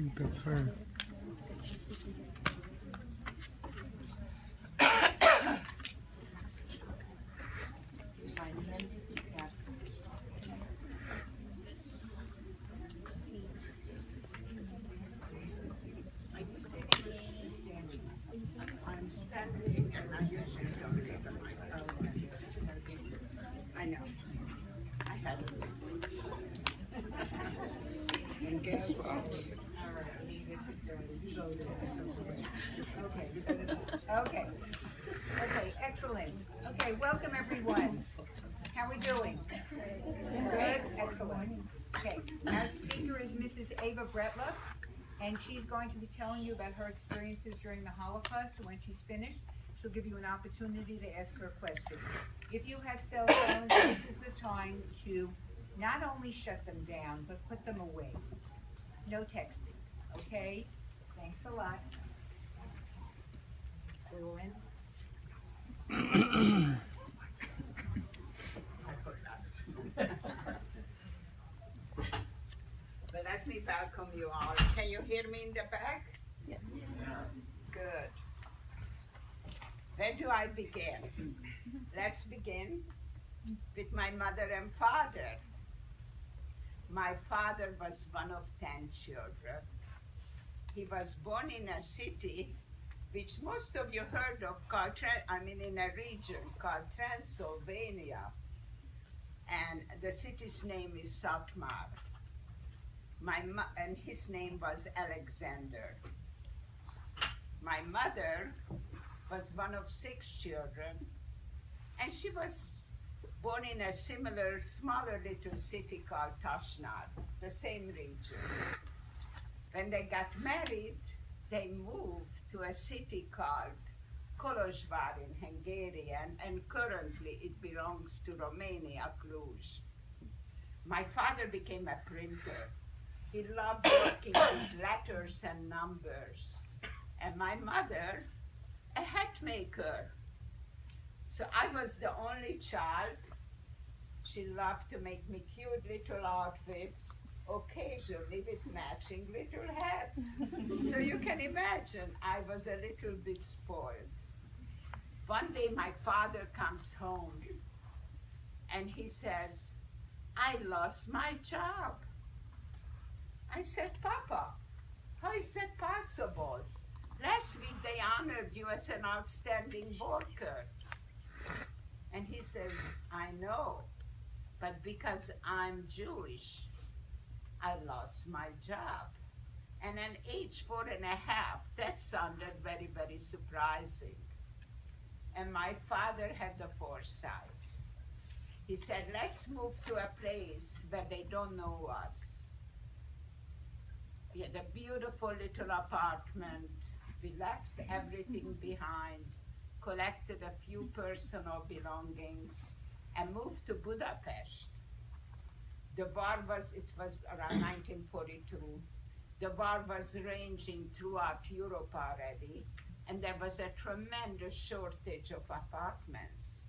think that's her. I'm standing and I usually don't leave my phone. I know. I had it. And guess what? Okay. Okay, excellent. Okay, welcome everyone. How are we doing? Good, excellent. Okay, our speaker is Mrs. Ava Bretler, and she's going to be telling you about her experiences during the Holocaust. So when she's finished, she'll give you an opportunity to ask her questions. If you have cell phones, this is the time to not only shut them down, but put them away. No texting, okay? Thanks a lot. Go in. But let me welcome you all. Can you hear me in the back? Yes. Good. Where do I begin? Let's begin with my mother and father. My father was one of 10 children. He was born in a city which most of you heard of, in a region called Transylvania. And the city's name is Satmar. And his name was Alexander. My mother was one of 6 children, and she was born in a similar, smaller little city called Tashnad, the same region. When they got married, they moved to a city called Kolozsvár in Hungarian, and currently it belongs to Romania, Cluj. My father became a printer. He loved working with letters and numbers. And my mother, a hat maker. So I was the only child. She loved to make me cute little outfits, occasionally with matching little hats. So you can imagine I was a little bit spoiled. One day my father comes home and he says, I lost my job. I said, Papa, how is that possible? Last week they honored you as an outstanding worker. And he says, I know, but because I'm Jewish, I lost my job. And at age 4.5, that sounded very, very surprising. And my father had the foresight. He said, let's move to a place where they don't know us. We had a beautiful little apartment. We left everything behind, collected a few personal belongings, and moved to Budapest. The war it was around 1942. The war was raging throughout Europe already, and there was a tremendous shortage of apartments.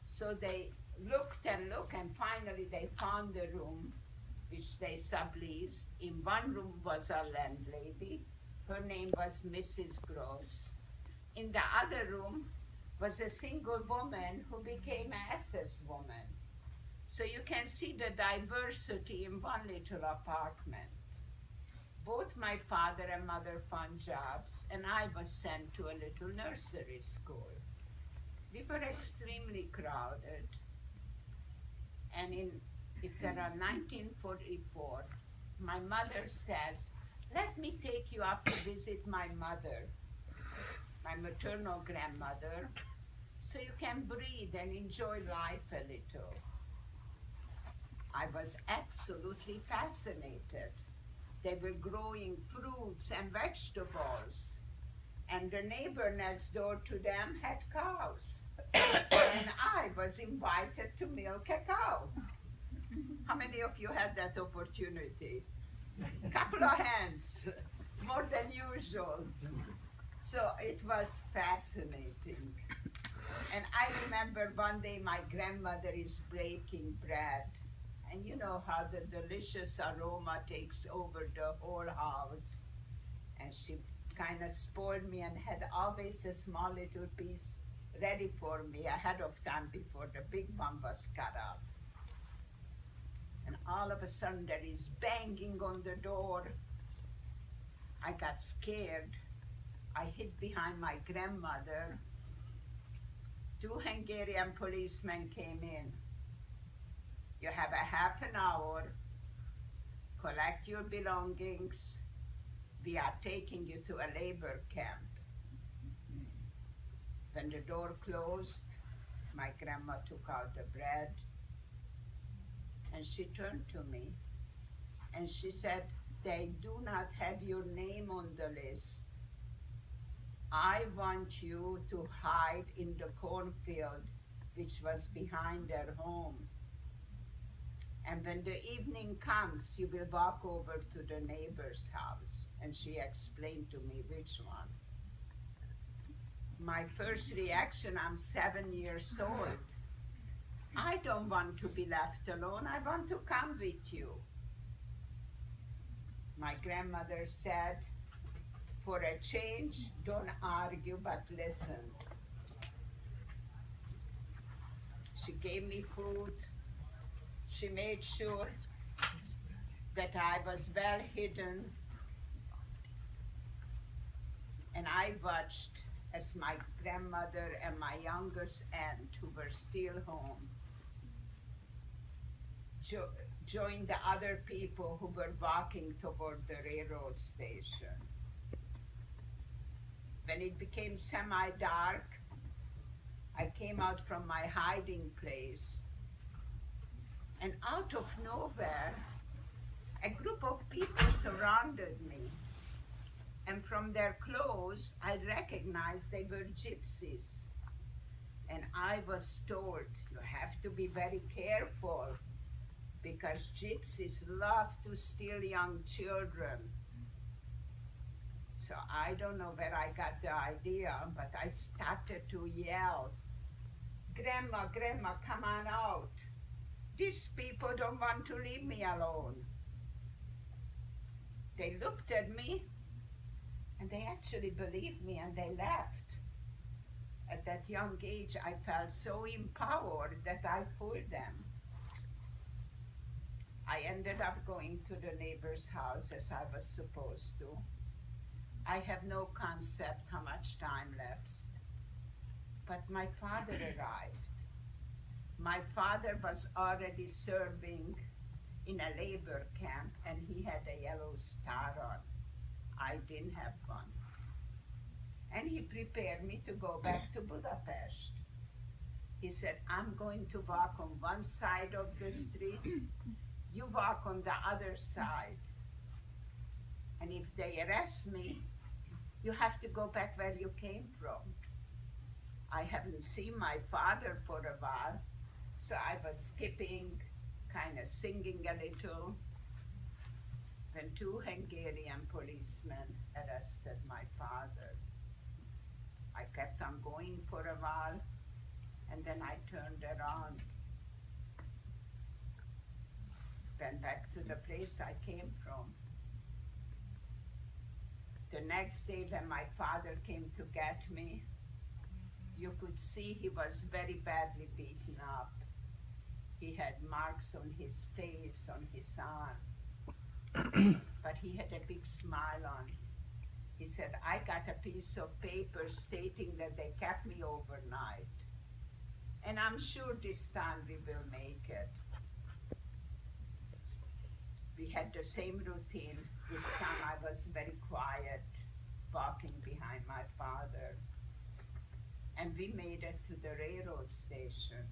So they looked and looked, and finally they found a room which they subleased. In one room was a landlady. Her name was Mrs. Gross. In the other room was a single woman who became an SS woman. So you can see the diversity in one little apartment. Both my father and mother found jobs, and I was sent to a little nursery school. We were extremely crowded. And it's around 1944, my mother says, let me take you up to visit my mother, my maternal grandmother, so you can breathe and enjoy life a little. I was absolutely fascinated. They were growing fruits and vegetables, and the neighbor next door to them had cows, and I was invited to milk a cow. How many of you had that opportunity? Couple of hands, more than usual. So it was fascinating. And I remember one day my grandmother is breaking bread, and you know how the delicious aroma takes over the whole house. And she kind of spoiled me and had always a small little piece ready for me ahead of time before the big one was cut up. And all of a sudden there is banging on the door. I got scared. I hid behind my grandmother. 2 Hungarian policemen came in. You have a half an hour. Collect your belongings. We are taking you to a labor camp. When the door closed, my grandma took out the bread and she turned to me and she said, they do not have your name on the list. I want you to hide in the cornfield, which was behind their home. And when the evening comes, you will walk over to the neighbor's house. And she explained to me which one. My first reaction, I'm 7 years old. I don't want to be left alone. I want to come with you. My grandmother said, for a change, don't argue, but listen. She gave me food. She made sure that I was well hidden. And I watched as my grandmother and my youngest aunt, who were still home, joined the other people who were walking toward the railroad station. When it became semi-dark, I came out from my hiding place, and out of nowhere, a group of people surrounded me. And from their clothes, I recognized they were gypsies. And I was told, you have to be very careful because gypsies love to steal young children. So I don't know where I got the idea, but I started to yell, Grandma, Grandma, come on out. These people don't want to leave me alone. They looked at me, and they actually believed me, and they left. At that young age, I felt so empowered that I fooled them. I ended up going to the neighbor's house as I was supposed to. I have no concept how much time lapsed. But my father arrived. My father was already serving in a labor camp, and he had a yellow star on. I didn't have one. And he prepared me to go back to Budapest. He said, I'm going to walk on one side of the street, you walk on the other side. And if they arrest me, you have to go back where you came from. I haven't seen my father for a while, so I was skipping, kind of singing a little, when 2 Hungarian policemen arrested my father. I kept on going for a while, and then I turned around, went back to the place I came from. The next day when my father came to get me, you could see he was very badly beaten up. He had marks on his face, on his arm, but he had a big smile on. He said, I got a piece of paper stating that they kept me overnight, and I'm sure this time we will make it. We had the same routine. This time I was very quiet, walking behind my father. And we made it to the railroad station.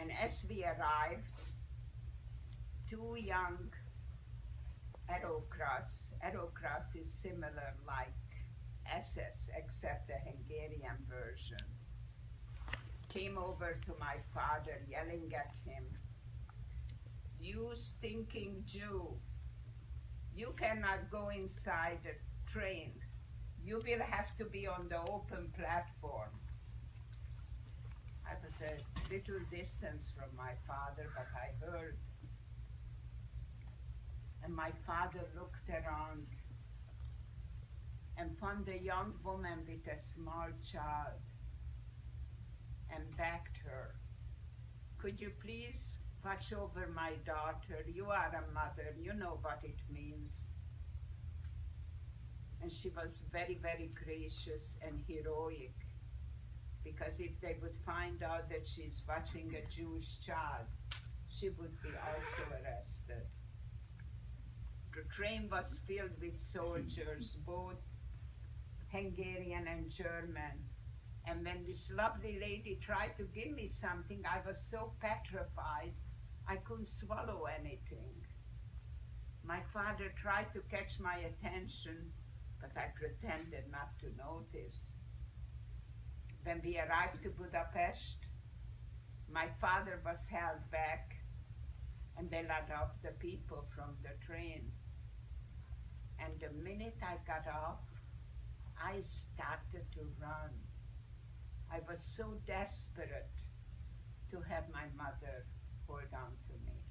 And as we arrived, 2 young Aerocross is similar like SS, except the Hungarian version, came over to my father yelling at him, you stinking Jew, you cannot go inside the train. You will have to be on the open platform. I was a little distance from my father, but I heard. And my father looked around and found a young woman with a small child and begged her, "Could you please watch over my daughter? You are a mother, you know what it means." And she was very, very gracious and heroic, because if they would find out that she's watching a Jewish child, she would be also arrested. The train was filled with soldiers, both Hungarian and German. And when this lovely lady tried to give me something, I was so petrified, I couldn't swallow anything. My father tried to catch my attention, but I pretended not to notice. When we arrived to Budapest, my father was held back, and they let off the people from the train. And the minute I got off, I started to run. I was so desperate to have my mother hold on to me.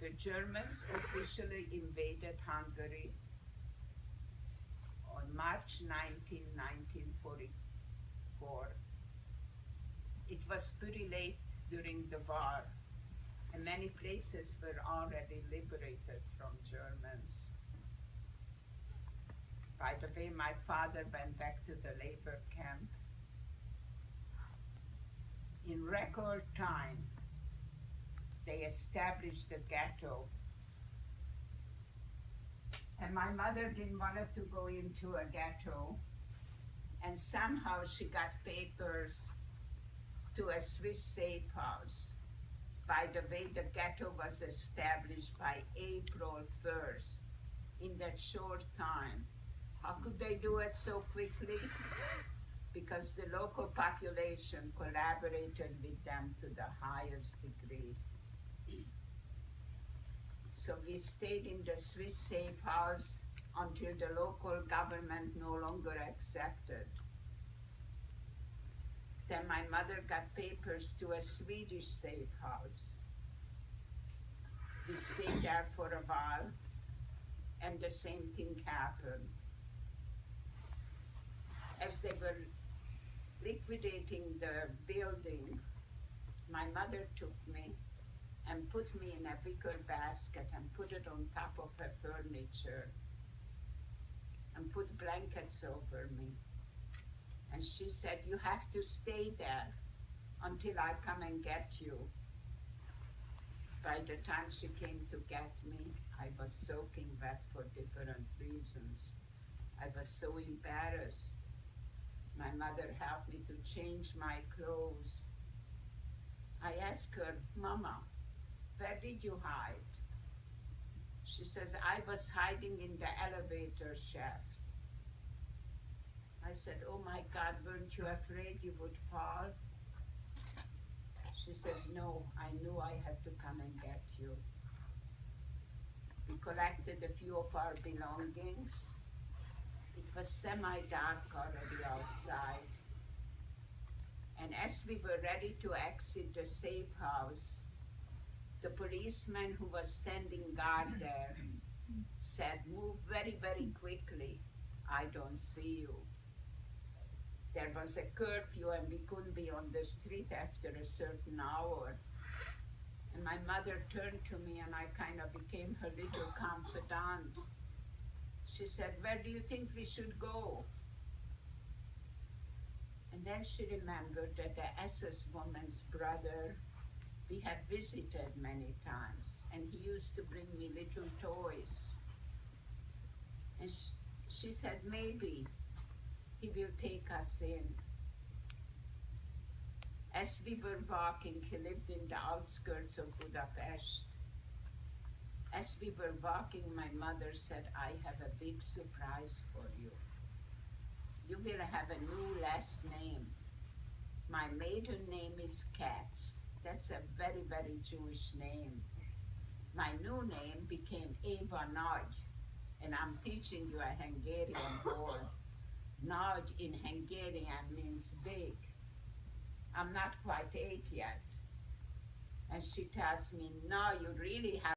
The Germans officially invaded Hungary on March 19, 1944. It was pretty late during the war, and many places were already liberated from Germans. By the way, my father went back to the labor camp. In record time, they established the ghetto. And my mother didn't want to go into a ghetto. And somehow she got papers to a Swiss safe house. By the way, the ghetto was established by April 1st, in that short time. How could they do it so quickly? Because the local population collaborated with them to the highest degree. So we stayed in the Swiss safe house until the local government no longer accepted. Then my mother got papers to a Swedish safe house. We stayed there for a while, and the same thing happened. As they were liquidating the building, my mother took me and put me in a wicker basket and put it on top of her furniture and put blankets over me. And she said, "You have to stay there until I come and get you." By the time she came to get me, I was soaking wet for different reasons. I was so embarrassed. My mother helped me to change my clothes. I asked her, "Mama, where did you hide?" She says, "I was hiding in the elevator shaft." I said, "Oh my God, weren't you afraid you would fall?" She says, "No, I knew I had to come and get you." We collected a few of our belongings. It was semi-dark already outside. And as we were ready to exit the safe house, the policeman who was standing guard there said, "Move very, very quickly. I don't see you." There was a curfew and we couldn't be on the street after a certain hour. And my mother turned to me and I kind of became her little confidant. She said, "Where do you think we should go?" And then she remembered that the SS woman's brother we had visited many times, and he used to bring me little toys. And she said, "Maybe he will take us in." As we were walking, he lived in the outskirts of Budapest. As we were walking, my mother said, "I have a big surprise for you. You will have a new last name. My maiden name is Katz." That's a very, very Jewish name. My new name became Eva Nagy, and I'm teaching you a Hungarian word. Nagy in Hungarian means big. I'm not quite 8 yet. And she tells me, "No, you really have